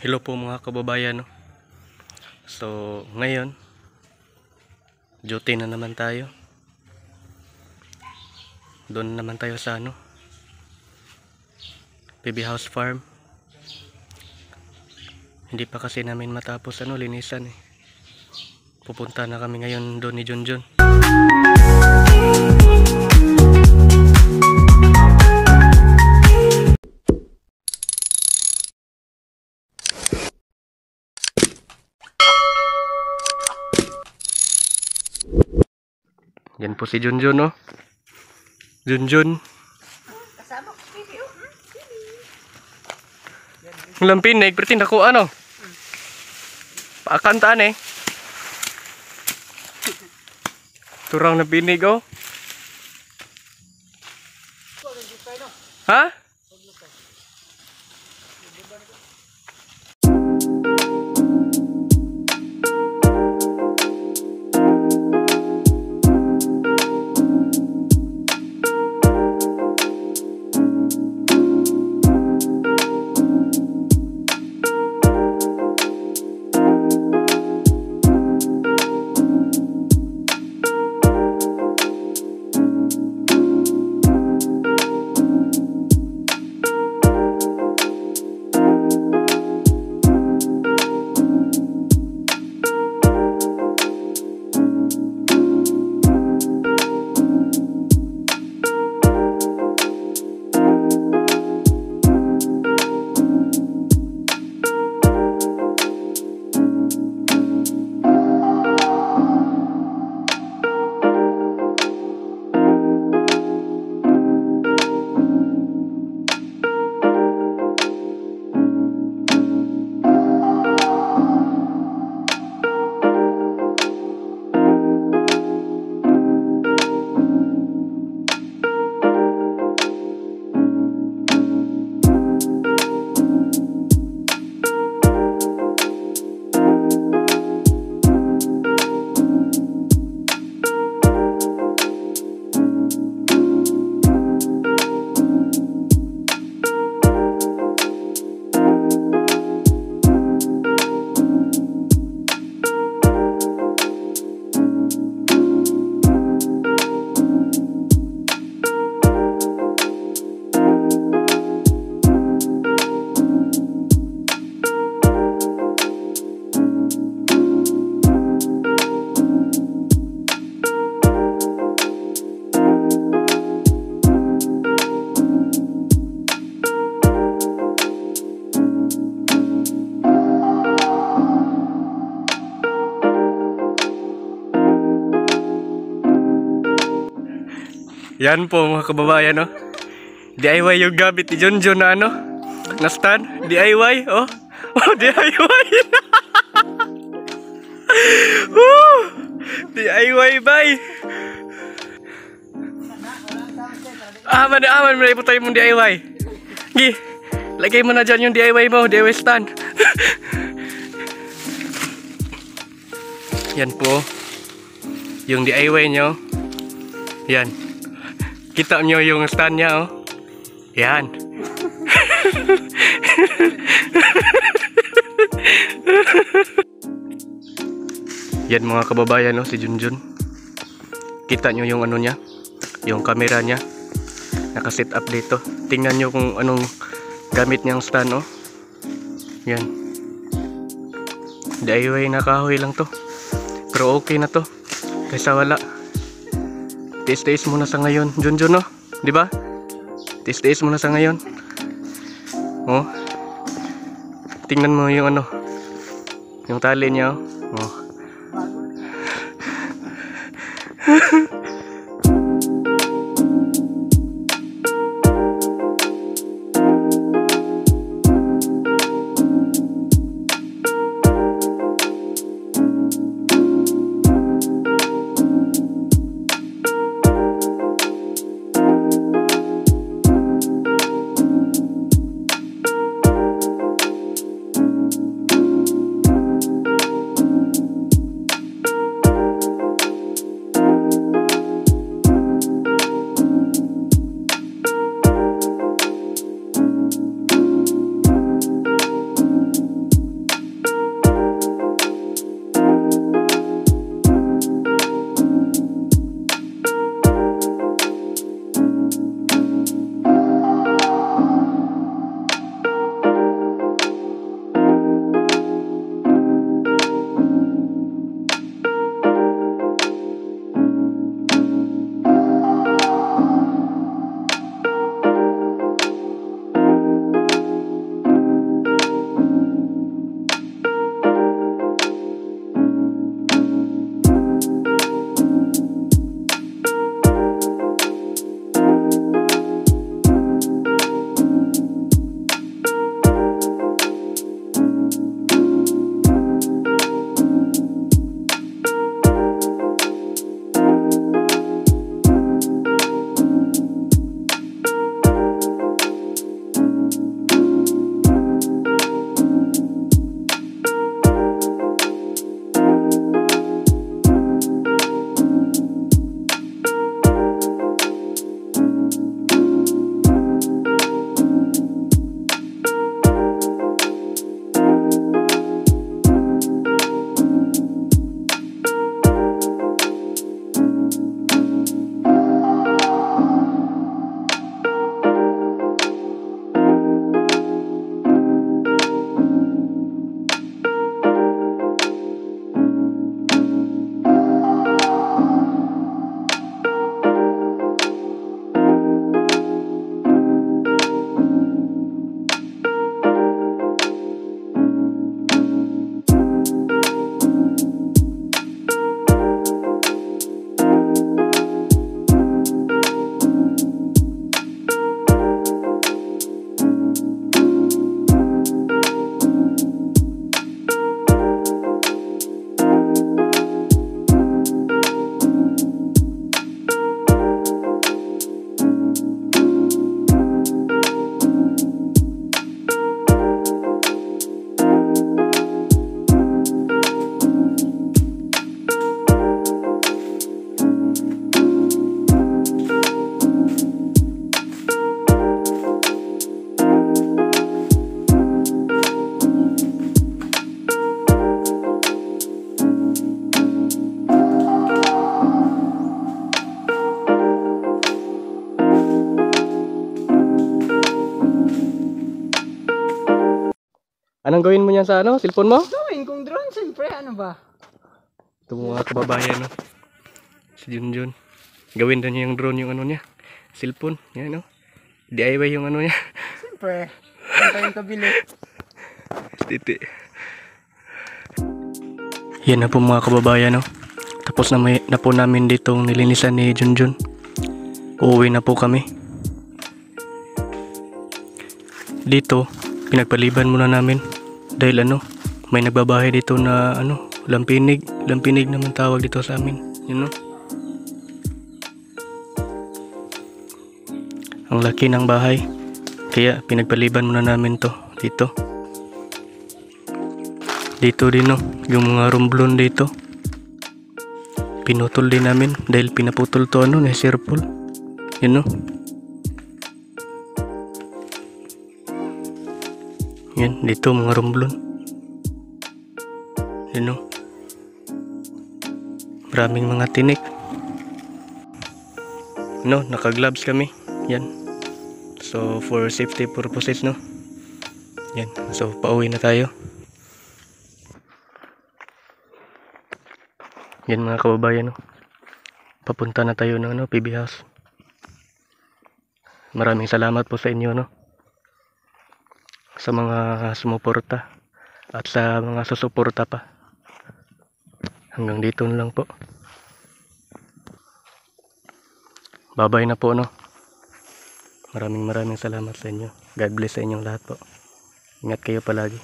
Hello po mga kababayan, no? So ngayon duty na naman tayo. Doon naman tayo sa PB House Farm. Hindi pa kasi namin matapos linisan eh. Pupunta na kami ngayon doon ni Junjun. Yan po si Junjun, no? Junjun. Kasama ko video. Lampin na, ipertin ako paakantaan eh. Turang na binig, oh. Ha? Yan po mga kababayan, no? DIY yung gamit ni Junjun na na stand. DIY, oh. Oh, DIY. DIY, bye. Aman mo na iputay mong DIY. Gi, lagay mo na dyan yung DIY mo, DIY stand. Yan po yung DIY nyo. Yan. Kita nyo yung stand niya, oh. Yan. Yan mga kababayan, no, si Junjun. Kita nyo yung niya, yung camera niya. Naka-set up dito. Tingnan nyo kung anong gamit niyang stand, oh. Yan. DIY na kahoy lang to. Pero okay na to. Kaysa wala. Tiis muna sa ngayon, Junjun, no? Di ba? Tiis muna sa ngayon. Oh. Tingnan mo yung yung tali niya, oh. Anong gawin mo niyan sa ano? Cellphone mo? Gawin kong drone, siyempre, ano ba? Ito mga kababayan, no? Si Junjun. Gawin na niya yung drone, yung ano niya. Cellphone. Yan, no? DIY yung ano niya. Siyempre. Ano tayong kabili? Titi. Yan na po mga kababayan, no? Tapos na po namin ditong nilinisan ni Junjun. Uuwi na po kami. Dito, pinagpaliban muna namin. Dahil ano, may nagbabahay dito na ano, lampinig. Lampinig naman tawag dito sa amin. Yun, no? Ang laki ng bahay. Kaya pinagpaliban muna namin to dito. Dito din, no, yung mga romblon dito. Pinutol din namin dahil pinaputol to ano ni Sir Paul. Yun, no. Yan, dito mga romblon. Yun, no. Maraming mga tinik. No, naka-gloves kami. Yan. So, for safety purposes, no. Yan. So, pauwi na tayo. Yan mga kababayan, no. Papunta na tayo ng ano, PB House. Maraming salamat po sa inyo, no. Sa mga sumuporta at sa mga susuporta pa. Hanggang dito na lang po. Bye-bye na po, no. Maraming salamat sa inyo. God bless sa inyong lahat po. Ingat kayo palagi.